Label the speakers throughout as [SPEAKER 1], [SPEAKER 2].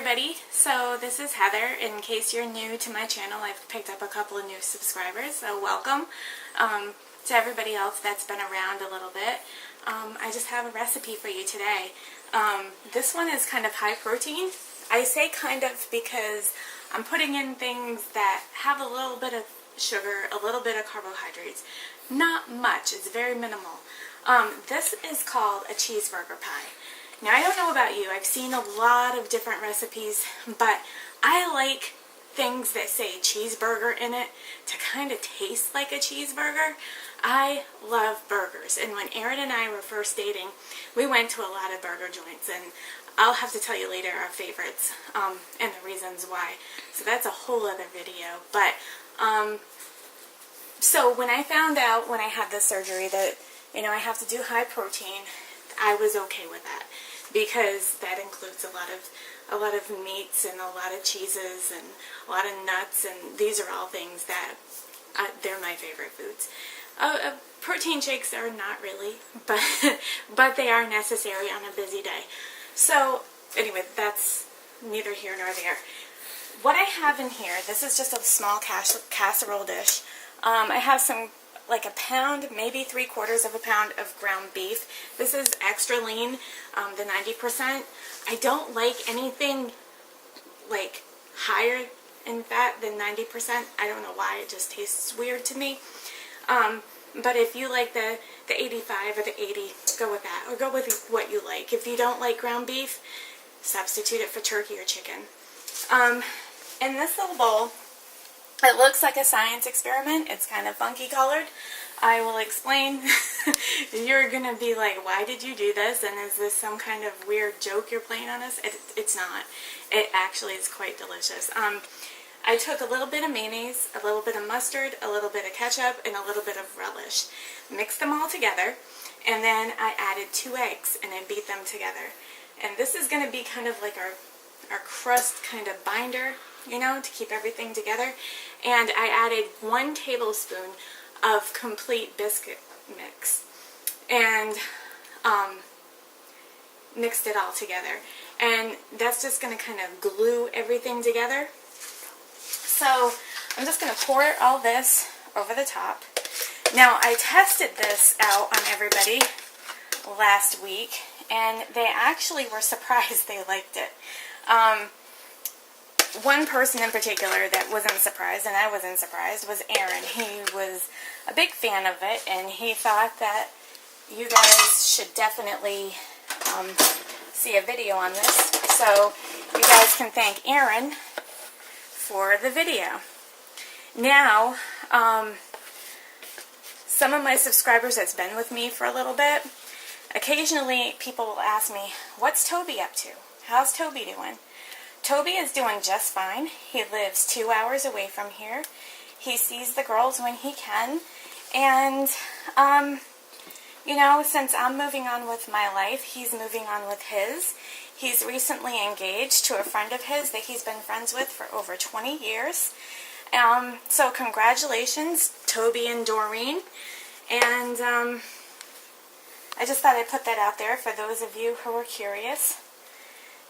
[SPEAKER 1] everybody, so this is Heather. In case you're new to my channel, I've picked up a couple of new subscribers, so welcome. To everybody else that's been around a little bit, I just have a recipe for you today. This one is kind of high protein. I say kind of because I'm putting in things that have a little bit of sugar, a little bit of carbohydrates. Not much, it's very minimal. This is called a cheeseburger pie. Now, I don't know about you, I've seen a lot of different recipes, but I like things that say cheeseburger in it to kind of taste like a cheeseburger. I love burgers, and when Aaron and I were first dating, we went to a lot of burger joints, and I'll have to tell you later our favorites and the reasons why. So that's a whole other video. But so when I found out when I had the surgery that, you know, I have to do high protein, I was okay with that, because that includes a lot of meats and a lot of cheeses and a lot of nuts, and these are all things that they're my favorite foods. Protein shakes are not really, but they are necessary on a busy day. So anyway, that's neither here nor there. What I have in here, this is just a small casserole dish. I have some, like a pound, maybe 3/4 of a pound of ground beef. This is extra lean, the 90%. I don't like anything like higher in fat than 90%. I don't know why, it just tastes weird to me. But if you like the 85 or the 80, go with that, or go with what you like. If you don't like ground beef, substitute it for turkey or chicken. In this little bowl, it looks like a science experiment. It's kind of funky colored. I will explain. You're going to be like, why did you do this? And is this some kind of weird joke you're playing on us? It's not. It actually is quite delicious. I took a little bit of mayonnaise, a little bit of mustard, a little bit of ketchup, and a little bit of relish. Mixed them all together, and then I added 2 eggs, and I beat them together. And this is going to be kind of like our crust kind of binder, you know, to keep everything together. And I added 1 tablespoon of complete biscuit mix, and mixed it all together. And that's just going to kind of glue everything together. So I'm just going to pour all this over the top. Now, I tested this out on everybody last week, and they actually were surprised they liked it. One person in particular that wasn't surprised, and I wasn't surprised, was Aaron. He was a big fan of it, and he thought that you guys should definitely see a video on this. So you guys can thank Aaron for the video. Now, some of my subscribers that's been with me for a little bit, occasionally people will ask me, what's Toby up to? How's Toby doing? Toby is doing just fine. He lives 2 hours away from here. He sees the girls when he can. And, you know, since I'm moving on with my life, he's moving on with his. He's recently engaged to a friend of his that he's been friends with for over 20 years. So congratulations, Toby and Doreen. And I just thought I'd put that out there for those of you who are curious.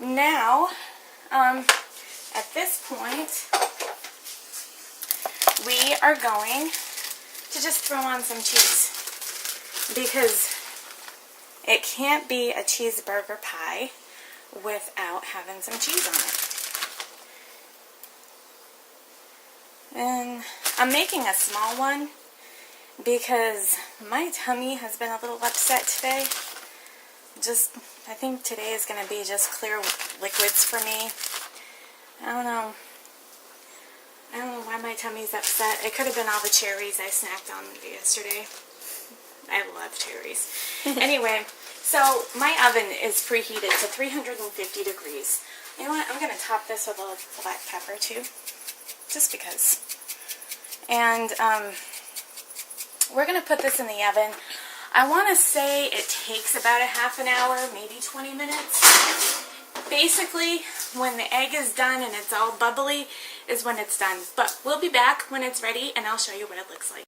[SPEAKER 1] Now, at this point, we are going to just throw on some cheese, because it can't be a cheeseburger pie without having some cheese on it. And I'm making a small one because my tummy has been a little upset today. I think today is going to be just clear liquids for me. I don't know why my tummy's upset. It could have been all the cherries I snacked on yesterday. I love cherries. Anyway, so my oven is preheated to 350 degrees. You know what? I'm going to top this with a little black pepper too, just because. And we're going to put this in the oven. I want to say it takes about a half an hour, maybe 20 minutes. Basically, when the egg is done and it's all bubbly is when it's done. But we'll be back when it's ready, and I'll show you what it looks like.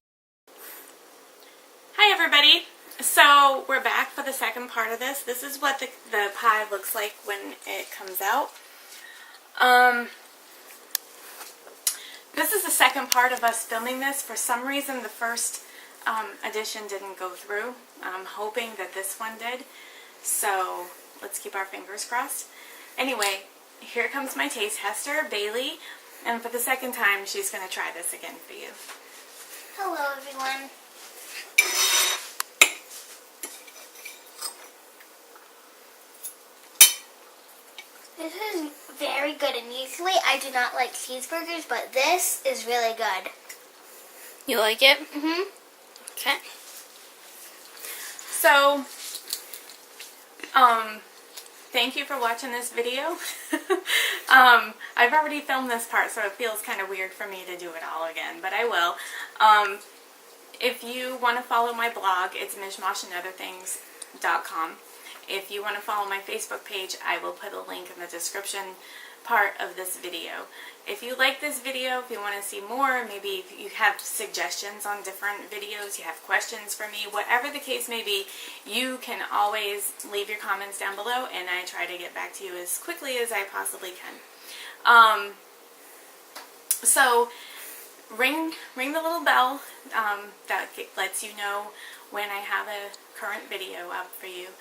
[SPEAKER 1] Hi everybody. So we're back for the second part of this. This is what the pie looks like when it comes out. This is the second part of us filming this. For some reason, the first edition didn't go through. I'm hoping that this one did. So let's keep our fingers crossed. Anyway, here comes my taste tester, Bailey. And for the second time, she's going to try this again for you.
[SPEAKER 2] Hello, everyone. This is very good, and usually I do not like cheeseburgers, but this is really good.
[SPEAKER 1] You like it?
[SPEAKER 2] Mm-hmm.
[SPEAKER 1] Okay. So, thank you for watching this video. I've already filmed this part, so it feels kind of weird for me to do it all again, but I will. If you want to follow my blog, it's Mishmawshandotherthings.com. If you want to follow my Facebook page, I will put a link in the description part of this video. If you like this video, if you want to see more, maybe if you have suggestions on different videos, you have questions for me, whatever the case may be, you can always leave your comments down below, and I try to get back to you as quickly as I possibly can. So ring the little bell that lets you know when I have a current video up for you.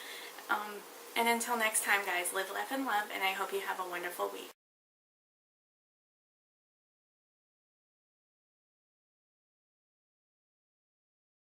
[SPEAKER 1] And until next time, guys, live, laugh, and love, and I hope you have a wonderful week.